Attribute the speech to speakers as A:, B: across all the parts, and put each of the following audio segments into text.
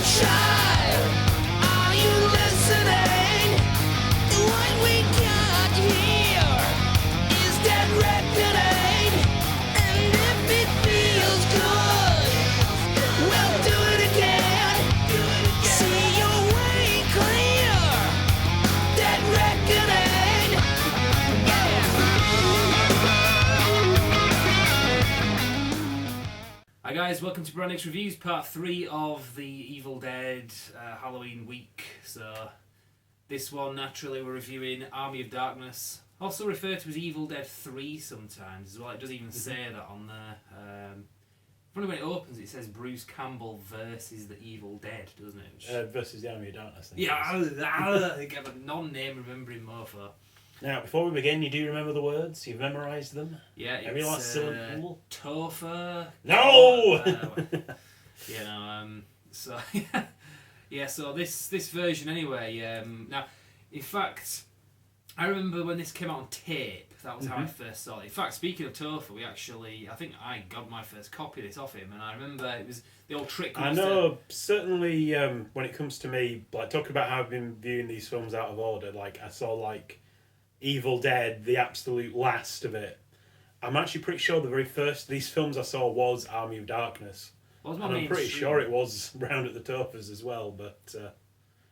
A: child, are you listening? What we got here is that reckoning, and if it feels good, we'll do it again. See your way clear, that reckoning.
B: Hi guys, welcome to Brandix Reviews, part 3 of the Evil Dead Halloween week. So this one, naturally, we're reviewing Army of Darkness, also referred to as Evil Dead 3 sometimes as well. It doesn't even say that on there. Funny when it opens, it says Bruce Campbell versus the Evil Dead, doesn't it?
C: Versus the Army of Darkness.
B: I get a non-name remembering mofo.
C: Now, before we begin, you do remember the words? You've memorised them?
B: Yeah,
C: Every last syllable?
B: Topher.
C: No!
B: So yeah, so this version anyway. Now, in fact, I remember when this came out on tape. That was how I first saw it. In fact, speaking of Topher, I think I got my first copy of this off him, and I remember it was the old trick.
C: I know, certainly when it comes to me, like talking about how I've been viewing these films out of order, like I saw like Evil Dead, the absolute last of it. I'm actually pretty sure the very first of these films I saw was Army of Darkness. And I'm pretty sure it was round at the Tophers as well, but...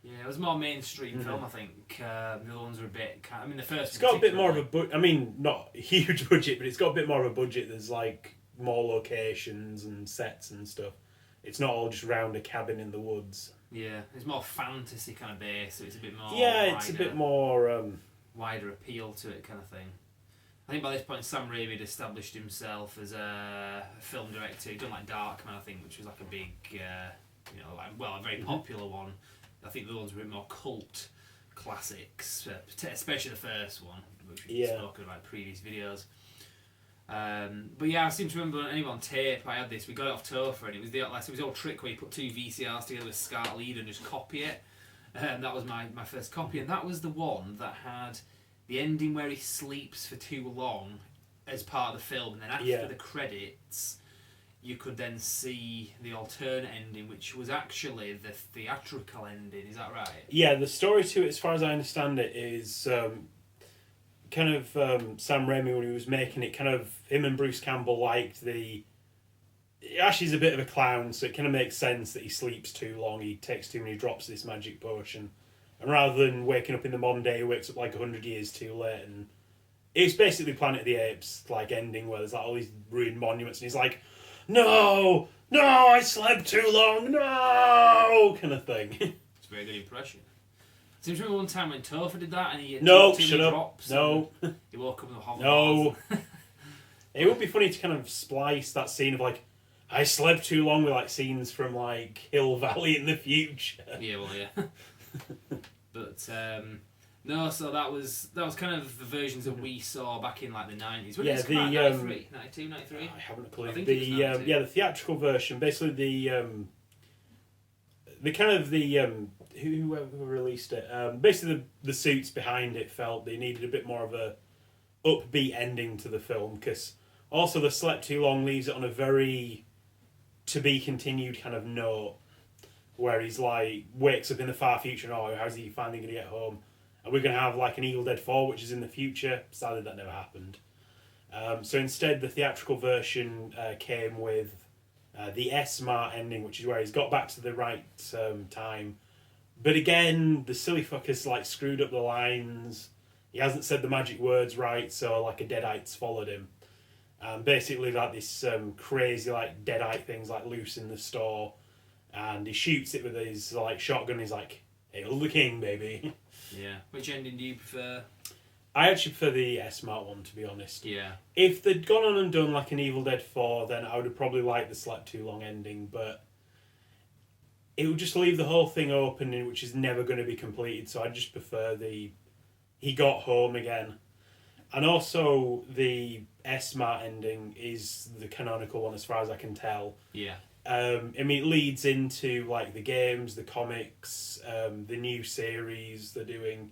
B: yeah, it was more mainstream film, I think. The other ones were a bit... I mean, the first...
C: It's got a bit more of a budget. I mean, not a huge budget, but it's got a bit more of a budget. There's, like, more locations and sets and stuff. It's not all just round a cabin in the woods.
B: Yeah, it's more fantasy kind of base, so it's a bit more...
C: Yeah, it's a bit more...
B: wider appeal to it, kind of thing. I think by this point Sam Raimi had established himself as a film director. He'd done like Darkman, I think, which was like a big, a very popular one. I think the ones were a bit more cult classics, especially the first one, which we've spoken about in previous videos. But yeah, I seem to remember anyway on tape I had this. We got it off Topher, and it was the old trick where you put 2 VCRs together with SCART lead and just copy it. That was my first copy, and that was the one that had the ending where he sleeps for too long as part of the film, and then after the credits you could then see the alternate ending, which was actually the theatrical ending. Is that right?
C: Yeah, the story to it, as far as I understand it, is Sam Raimi, when he was making it, kind of him and Bruce Campbell liked Ash is a bit of a clown, so it kind of makes sense that he sleeps too long, he takes too many drops of this magic potion. And rather than waking up in the modern day, he wakes up like 100 years too late. And it's basically Planet of the Apes like ending where there's like all these ruined monuments, and he's like, no, I slept too long, no, kind of thing.
B: It's a very good impression. Seems to remember one time when Topher did that, and he
C: no,
B: took too
C: shut
B: many
C: up,
B: drops.
C: no.
B: He woke up with a hover.
C: No. It would be funny to kind of splice that scene of like, I slept too long with like scenes from like Hill Valley in the future.
B: Yeah, well, yeah. But no, so that was kind of the versions that we saw back in like the 90s. When did this come out? 93, 92, 93?
C: I haven't a clue.
B: I think
C: the theatrical version, basically whoever released it, basically the suits behind it felt they needed a bit more of a upbeat ending to the film, because also the slept too long leaves it on a very to be continued kind of note, where he's like wakes up in the far future and how's he finally going to get home, and we're going to have like an Evil Dead 4 which is in the future. Sadly that never happened. So instead the theatrical version came with the S-Mart ending, which is where he's got back to the right time, but again the silly fucker's like screwed up the lines. He hasn't said the magic words right, so like a deadite's followed him. Basically like this crazy like deadite thing's like loose in the store, and he shoots it with his like shotgun. He's like, "Hail the king, baby."
B: Yeah. Which ending do you prefer?
C: I actually prefer the S-Mart one, to be honest.
B: Yeah.
C: If they'd gone on and done like an Evil Dead 4, then I would have probably liked the slept too long ending, but it would just leave the whole thing open, which is never going to be completed. So I just prefer the he got home again. And also the S-Mart ending is the canonical one as far as I can tell.
B: Yeah.
C: I mean, it leads into like the games, the comics, the new series they're doing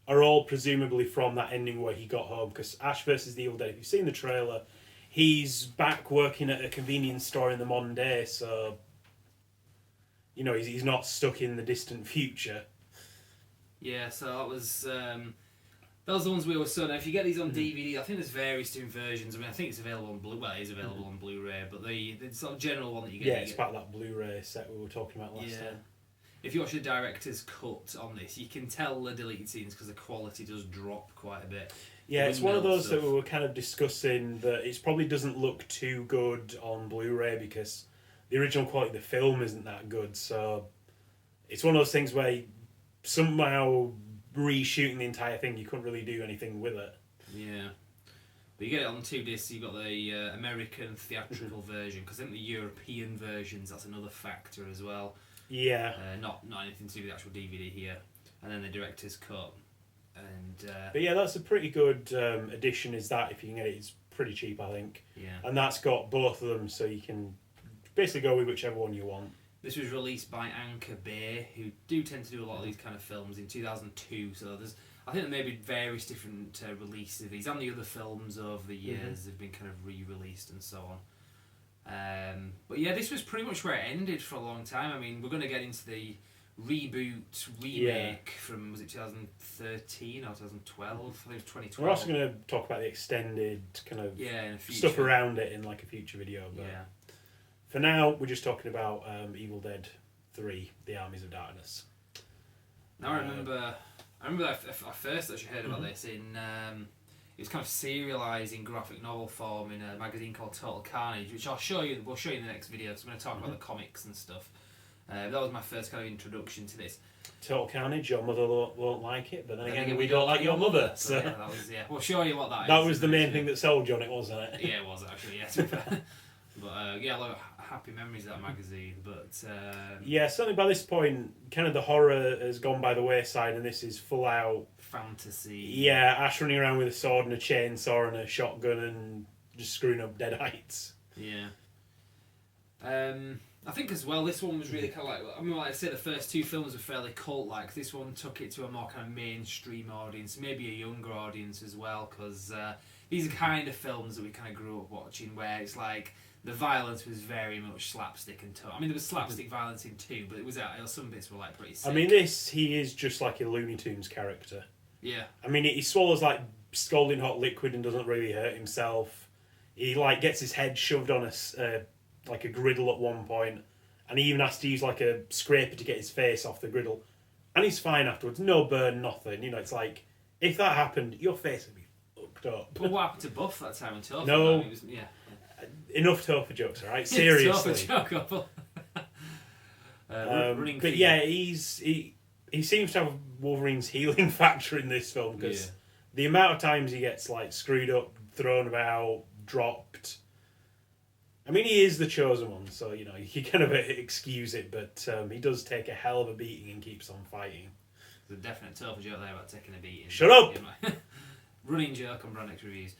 C: are all presumably from that ending where he got home, because Ash versus the Evil Dead, if you've seen the trailer, he's back working at a convenience store in the modern day, so you know, he's not stuck in the distant future.
B: Yeah, so that was the ones we always saw. Now, if you get these on DVD, I think there's various different versions. I mean, I think it's available on Well, it is available on Blu-ray, but the sort of general one that you get.
C: Yeah, it's part of that Blu-ray set we were talking about last time.
B: If you watch the director's cut on this, you can tell the deleted scenes because the quality does drop quite a bit.
C: Yeah, it's one of those that we were kind of discussing that it probably doesn't look too good on Blu-ray because the original quality of the film isn't that good. So it's one of those things where somehow reshooting the entire thing, you couldn't really do anything with it.
B: Yeah. But you get it on 2 discs, you've got the American theatrical version, because I think the European versions, that's another factor as well.
C: Yeah.
B: Not anything to do with the actual DVD here. And then the director's cut. And
C: but yeah, that's a pretty good edition, is that, if you can get it. It's pretty cheap, I think.
B: Yeah.
C: And that's got both of them, so you can basically go with whichever one you want.
B: This was released by Anchor Bay, who do tend to do a lot of these kind of films, in 2002. So I think there may be various different releases of these, and the other films over the years have been kind of re-released and so on. But yeah, this was pretty much where it ended for a long time. I mean, we're going to get into the remake from, was it 2013 or 2012? I think it was 2012.
C: We're also going to talk about the extended kind of
B: in the
C: stuff around it in like a future video. But
B: yeah.
C: For now, we're just talking about Evil Dead 3, The Armies of Darkness.
B: Now I remember I first actually heard about this in it was kind of serialised in graphic novel form in a magazine called Total Carnage, which we'll show you in the next video. So I'm going to talk about the comics and stuff. That was my first kind of introduction to this.
C: Total Carnage, your mother won't like it, but then again, we don't like your mother. So
B: yeah, that was, we'll show you what that is.
C: That was the main thing that sold you on it, wasn't it?
B: Yeah, it was actually, yeah, to be fair. But yeah, a lot of happy memories of that magazine. But
C: yeah, certainly by this point, kind of the horror has gone by the wayside, and this is full out
B: fantasy.
C: Yeah, Ash running around with a sword and a chainsaw and a shotgun and just screwing up deadites.
B: Yeah. I think as well, this one was really kind of like, I mean, like I say, the first 2 films were fairly cult-like. This one took it to a more kind of mainstream audience, maybe a younger audience as well, because these are kind of films that we kind of grew up watching, where it's like the violence was very much slapstick and tough. I mean, there was slapstick violence in 2, but it was some bits were like pretty sick.
C: I mean, he is just like a Looney Tunes character.
B: Yeah.
C: I mean, he swallows like scalding hot liquid and doesn't really hurt himself. He like gets his head shoved on like a griddle at one point, and he even has to use like a scraper to get his face off the griddle, and he's fine afterwards. No burn, nothing. You know, it's like if that happened, your face would be fucked up.
B: But what happened to Buff that time in Topher?
C: No.
B: It was, yeah.
C: Enough Topher jokes, all right? Seriously.
B: Topher joke.
C: But yeah, he seems to have Wolverine's healing factor in this film, because the amount of times he gets like screwed up, thrown about, dropped. I mean, he is the chosen one, so you know you kind of excuse it, but he does take a hell of a beating and keeps on fighting.
B: There's a definite Topher joke there about taking a beating.
C: Shut up!
B: Running joke on Brandix Reviews.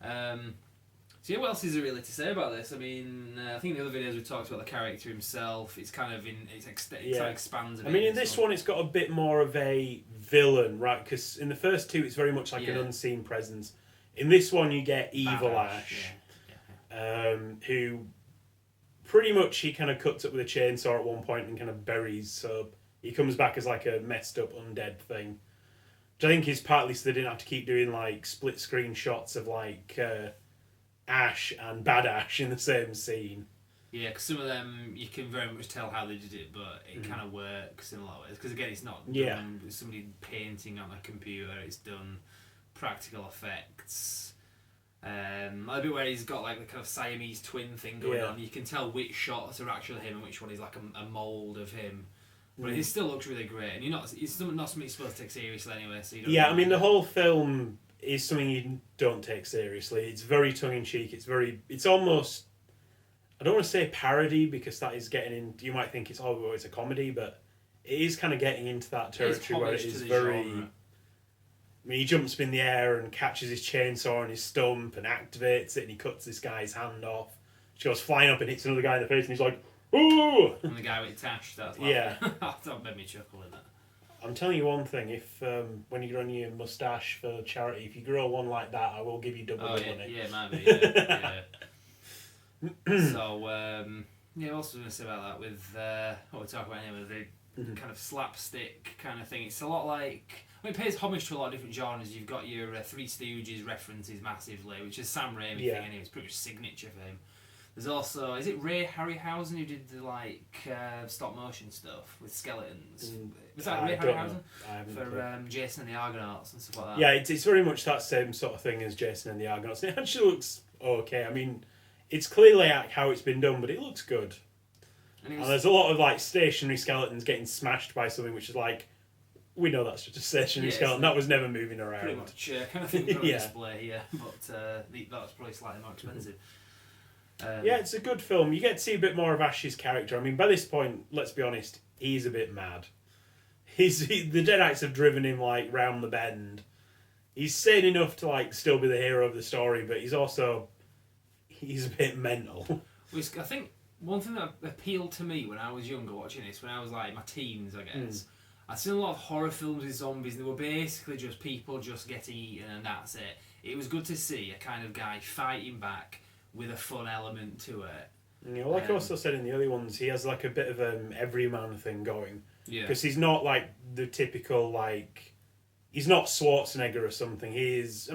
B: So yeah, what else is there really to say about this? I mean, I think in the other videos we talked about the character himself. It's kind of kind of expands a bit.
C: I mean, in this one, it's got a bit more of a villain, right? Because in the first 2, it's very much like an unseen presence. In this one, you get Evil Ash. Who pretty much he kind of cuts up with a chainsaw at one point and kind of buries, so he comes back as like a messed up undead thing, which I think is partly so they didn't have to keep doing like split screen shots of like Ash and Bad Ash in the same scene.
B: Yeah, because some of them you can very much tell how they did it, but it kind of works in a lot of ways, because again it's not done with somebody painting on a computer, it's done practical effects. A bit where he's got like the kind of Siamese twin thing going on. You can tell which shots are actually him and which one is like a mould of him. But it still looks really great, and it's not something you're supposed to take seriously anyway. So you don't
C: I mean, the whole film is something you don't take seriously. It's very tongue in cheek. It's almost, I don't want to say parody, because that is getting in. You might think it's a comedy, but it is kind of getting into that territory where it is very. Genre. I mean, he jumps up in the air and catches his chainsaw on his stump and activates it, and he cuts this guy's hand off. She goes flying up and hits another guy in the face, and he's like, "Ooh!"
B: And the guy with Tash, that's that made me chuckle in that.
C: I'm telling you one thing: if when you grow your moustache for charity, if you grow one like that, I will give you double the money.
B: Yeah, it might be. Yeah. So Yeah, I was going to say about that with what we're talking about anyway, the kind of slapstick kind of thing. It's a lot like... I mean, it pays homage to a lot of different genres. You've got your Three Stooges references massively, which is Sam Raimi thing anyway. It's pretty much signature for him. There's also... Is it Ray Harryhausen who did the, stop motion stuff with skeletons? Was that Ray Harryhausen? For Jason and the Argonauts and stuff like that?
C: Yeah, it's very much that same sort of thing as Jason and the Argonauts. It actually looks okay. I mean, it's clearly how it's been done, but it looks good. And there's a lot of stationary skeletons getting smashed by something which is we know that's just a stationary skeleton. That was never moving around.
B: Pretty much kind of thing on display, yeah. But that was probably slightly more expensive.
C: Yeah, it's a good film. You get to see a bit more of Ash's character. I mean, by this point, let's be honest, he's a bit mad. The Deadites have driven him round the bend. He's sane enough to still be the hero of the story, but he's a bit mental.
B: I think one thing that appealed to me when I was younger watching this, when I was my teens, I guess, I'd seen a lot of horror films with zombies. They were basically just people just getting eaten and that's it. It was good to see a kind of guy fighting back with a fun element to it.
C: Yeah, like I also said in the early ones, he has a bit of an everyman thing going.
B: Yeah.
C: Because he's not the typical he's not Schwarzenegger or something. He's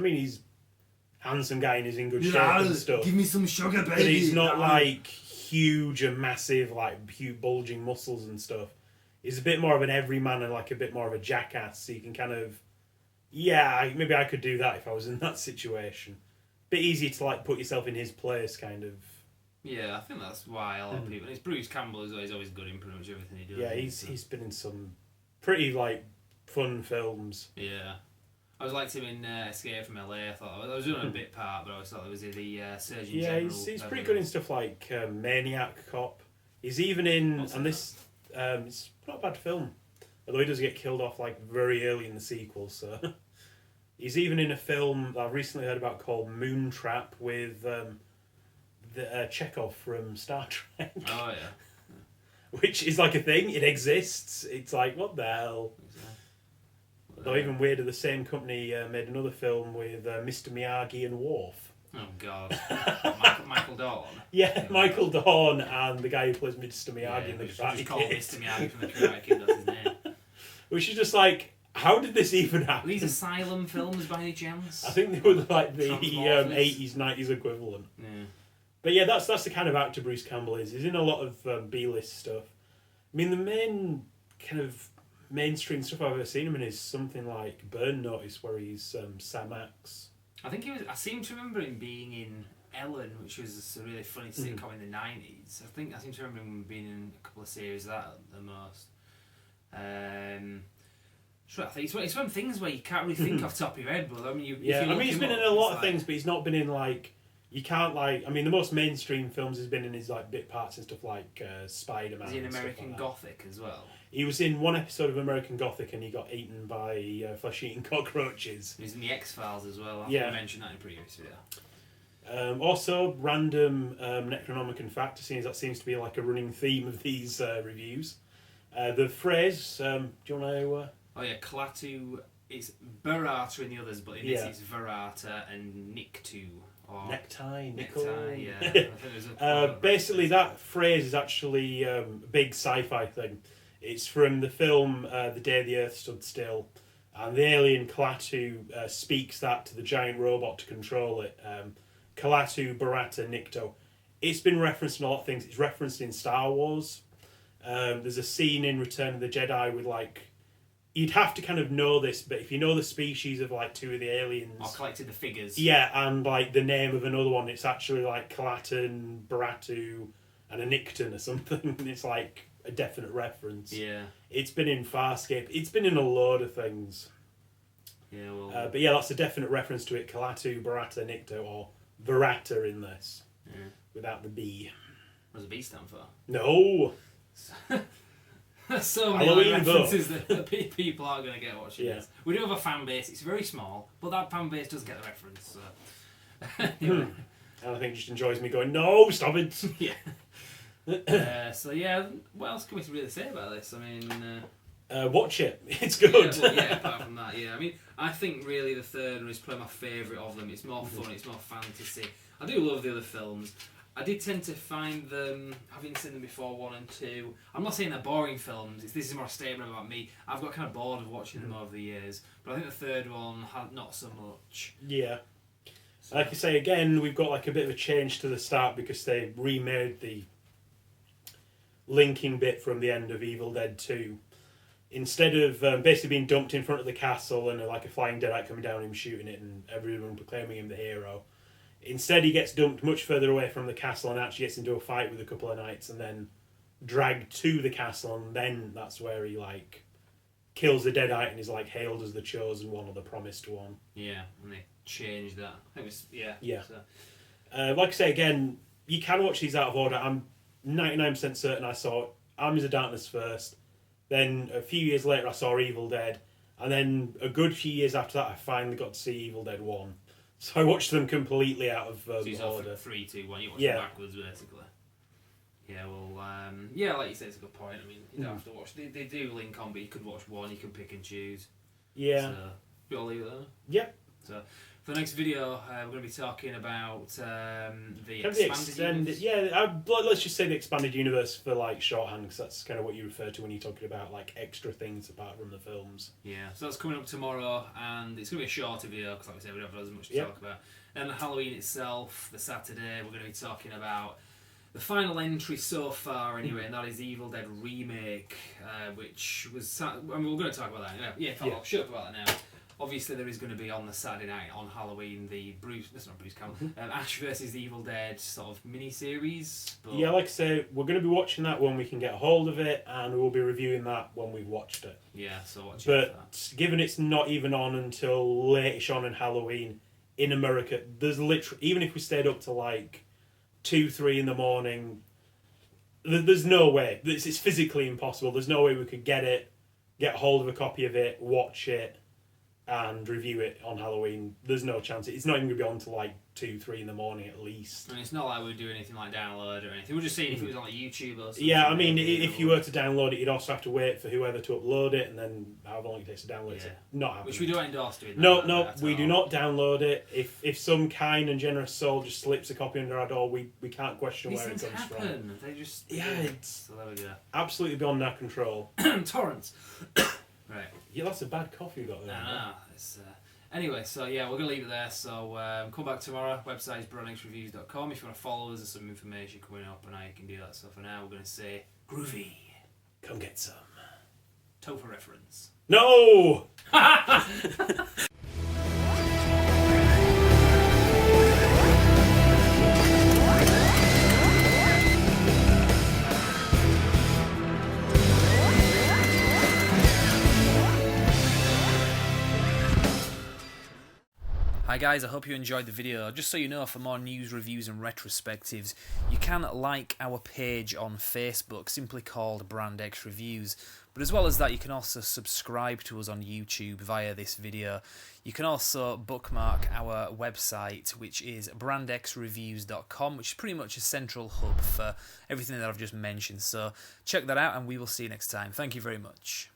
C: handsome guy and he's in good shape and stuff.
B: Give me some sugar, baby.
C: But he's not huge and massive, huge bulging muscles and stuff. He's a bit more of an everyman and a bit more of a jackass. So you can kind of, maybe I could do that if I was in that situation. Bit easy to put yourself in his place, kind of.
B: Yeah, I think that's why a lot of people. And it's Bruce Campbell is always good in pretty much everything he does.
C: Yeah, he's been in some pretty fun films.
B: Yeah, I always liked him in Escape from LA. I thought I was doing a bit part, but I always thought it was the Surgeon General.
C: Yeah, he's pretty good in stuff like Maniac Cop. He's even in it's not a bad film, although he does get killed off very early in the sequel. So he's even in a film that I've recently heard about called Moontrap with Chekhov from Star Trek.
B: Oh yeah.
C: Which is a thing. It exists. It's what the hell. Though even weirder, the same company made another film with Mr. Miyagi and Worf.
B: Oh God, Michael Dorn.
C: Yeah, Michael Dorn and the guy who plays Mr. Miyagi in the Karate Kid.
B: Called Mr. Miyagi from the Karate Kid. That's his name.
C: Which is just how did this even happen?
B: Are these Asylum films by any chance?
C: I think they were the 80s, 90s equivalent.
B: Yeah.
C: But yeah, that's the kind of actor Bruce Campbell is. He's in a lot of B-list stuff. I mean, the main kind of mainstream stuff I've ever seen him in is something like Burn Notice, where he's Sam Axe.
B: I think he was. I seem to remember him being in Ellen, which was a really funny sitcom in the 90s. I seem to remember him being in a couple of series of that at the most. Sure, I think it's one of them things where you can't really think off the top of your head, but I mean,
C: he's been in a lot of things, but he's not been in you can't I mean, the most mainstream films he's been in is bit parts and stuff like Spider-Man.
B: Is he in American Gothic as well?
C: He was in one episode of American Gothic and he got eaten by flesh-eating cockroaches.
B: He was in the X-Files as well. I think I mentioned that in a previous video.
C: Also, random Necronomicon fact, seeing as that seems to be a running theme of these reviews. The phrase, do you want to...
B: Oh yeah, Klaatu, it's Barata in the others, but in this it's Verata and Niktu. Or
C: Necktie, nickel.
B: Necktie, yeah. I think
C: basically, that phrase is actually a big sci-fi thing. It's from the film The Day the Earth Stood Still, and the alien Klaatu speaks that to the giant robot to control it. Klaatu, Barata, Nikto. It's been referenced in a lot of things. It's referenced in Star Wars. There's a scene in Return of the Jedi with you'd have to kind of know this, but if you know the species of two of the aliens,
B: or collected the figures,
C: and the name of another one, it's actually Kalatan, Baratu, and a Nicton or something. It's a definite reference.
B: Yeah,
C: it's been in Farscape. It's been in a load of things.
B: Yeah, well,
C: but yeah, that's a definite reference to it. Kalatu, Barata, Nikto, or Verata in this, without the B.
B: What does the B stand for?
C: No.
B: So many references that people aren't going to get watching this. We do have a fan base. It's very small, but that fan base does get the reference. So.
C: And I think it just enjoys me going, no, stop it.
B: Yeah. So yeah, what else can we really say about this? I mean,
C: watch it. It's good.
B: Apart from that, I mean, I think really the third one is probably my favourite of them. It's more fun. It's more fantasy. I do love the other films. I did tend to find them, having seen them before, 1 and 2. I'm not saying they're boring films. This is more a statement about me. I've got kind of bored of watching them over the years, but I think the third one had not so much.
C: Yeah.
B: So,
C: Like I say, again, we've got like a bit of a change to the start because they remade the linking bit from the end of Evil Dead 2. Instead of basically being dumped in front of the castle and like a flying deadite coming down and him shooting it and everyone proclaiming him the hero, instead he gets dumped much further away from the castle and actually gets into a fight with a couple of knights and then dragged to the castle, and then that's where he like kills the deadite and is like hailed as the chosen one or the promised one.
B: yeah, and they changed that. I think it was, yeah.
C: Yeah.
B: So.
C: Like I say, again, you can watch these out of order. I'm 99% certain I saw Armies of Darkness first. Then a few years later I saw Evil Dead. And then a good few years after that I finally got to see Evil Dead 1. So I watched them completely out of
B: So you saw
C: order.
B: 3, 2, 1. You watched
C: Yeah.
B: them backwards, basically. Yeah, well, yeah, like you said, it's a good point. I mean, you don't have to watch. They do link on, but you could watch one. You can pick and choose.
C: Yeah.
B: So, we'll leave it there.
C: Yep.
B: So, for the next video, we're going to be talking about the
C: Kind of the
B: expanded
C: extended,
B: universe.
C: let's just say the expanded universe for like shorthand, because that's kind of what you refer to when you're talking about like extra things apart from the films.
B: Yeah, so that's coming up tomorrow, and it's going to be a shorter video because, like I said, we don't have as much to
C: Yep.
B: talk about. And Halloween itself, the Saturday, we're going to be talking about the final entry so far, anyway, and that is Evil Dead Remake, which was. I mean, we're going to talk about that. Yeah, I'll shut up about that now. Obviously, there is going to be on the Saturday night on Halloween the That's not Bruce Campbell. Ash versus the Evil Dead sort of mini series. But
C: Yeah, like I say, we're going to be watching that when we can get a hold of it, and we'll be reviewing that when we've watched it.
B: yeah, so watch out for that.
C: But given it's not even on until late-ish on in Halloween in America, there's literally, even if we stayed up to like 2, 3 in the morning, there's no way. It's physically impossible. There's no way we could get a hold of a copy of it, watch it, and review it on Halloween. There's no chance. It's not even going to be on till like 2, 3 in the morning at least.
B: And it's not like we do anything like download or anything. We're just seeing if it was on like YouTube or something.
C: Yeah, I mean,
B: maybe,
C: if you were to download it, you'd also have to wait for whoever to upload it, and then however long it takes to download it.
B: Yeah.
C: Not happening.
B: Which we don't endorse doing.
C: No,
B: that
C: we
B: at
C: do
B: all.
C: not download it. If some kind and generous soul just slips a copy under our door, we can't question
B: These
C: where it
B: things
C: comes from.
B: happen. They just.
C: Yeah, it's
B: So there we go.
C: absolutely beyond our control.
B: Torrents. Right.
C: Yeah, that's a bad coffee you got there.
B: No. It's, anyway, so yeah, we're going to leave it there. So come back tomorrow. Website is brownxreviews.com. If you want to follow us, there's some information coming up and how you can do that. So for now, we're going to say groovy.
C: Come get some.
B: Topher reference.
C: No!
B: Hi guys, I hope you enjoyed the video. Just so you know, for more news, reviews and retrospectives, you can like our page on Facebook, simply called Brand X Reviews. But as well as that, you can also subscribe to us on YouTube via this video. You can also bookmark our website, which is brandxreviews.com, which is pretty much a central hub for everything that I've just mentioned. So check that out, and we will see you next time. Thank you very much.